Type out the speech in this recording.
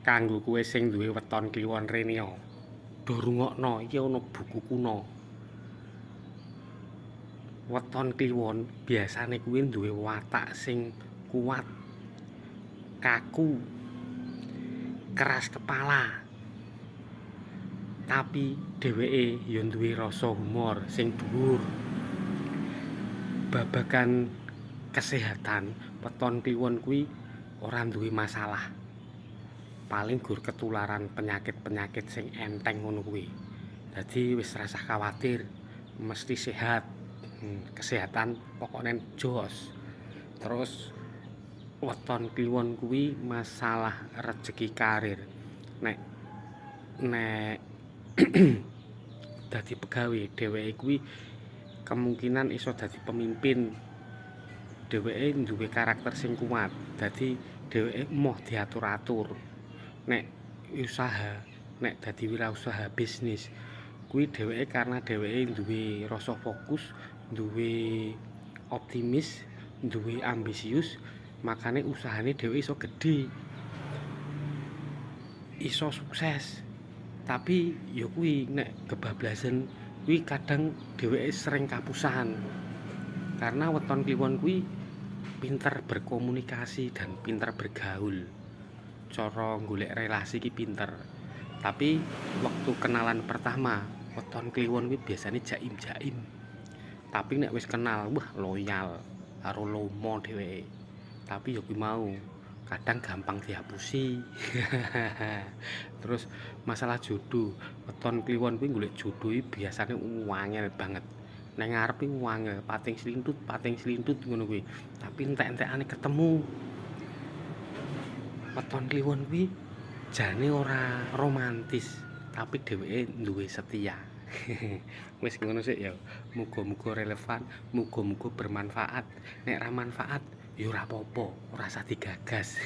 Kanggo kowe sing duwe weton kliwon rene do rungokno iki ana buku kuno. Weton kliwon biasane kuwi duwe watak sing kuat, kaku, keras kepala. Tapi dheweke ya duwe rasa humor sing dhuwur. Babagan kesehatan, weton kliwon kuwi ora duwe masalah. Paling gur ketularan penyakit-penyakit sing enteng ngono kuwi. Dadi wis rasah kuwatir, mesti sehat. Kesehatan pokoknya jos. Terus weton kliwon kuwi masalah rezeki karir. Nek dadi pegawe dheweke kuwi kemungkinan iso dadi pemimpin. Dheweke duwe karakter sing kuat. Dadi dheweke moh diatur-atur. Nek usaha, nek dadi wirausaha bisnis kuwi dheweke karena dheweke duwe rasa fokus, duwe optimis, duwe ambisius, makane usahane dheweke iso gedhe. Iso sukses. Tapi ya kuwi nek kebablasan kuwi kadang dheweke sering kapusan. Karena weton kliwon kuwi pinter berkomunikasi dan pinter bergaul. Cara golek relasi ki pinter. Tapi waktu kenalan pertama, weton kliwon kuwi biasane jaim-jaim. Tapi nek wis kenal, wah loyal karo lomo dheweke. Tapi ya kuwi mau, kadang gampang dihapusi. Terus masalah jodoh, weton kliwon kuwi golek jodoh biasane angel banget. Nang ngarep iki angel, pating slintut ngono kuwi. Tapi entek-entekane ketemu. Weton kliwon kuwi jane ora romantis, tapi dheweke duwe setia. Wis ngono sik ya. Muga-muga relevan, muga-muga bermanfaat. Nek ra manfaat ya ora apa-apa, ora usah digagas.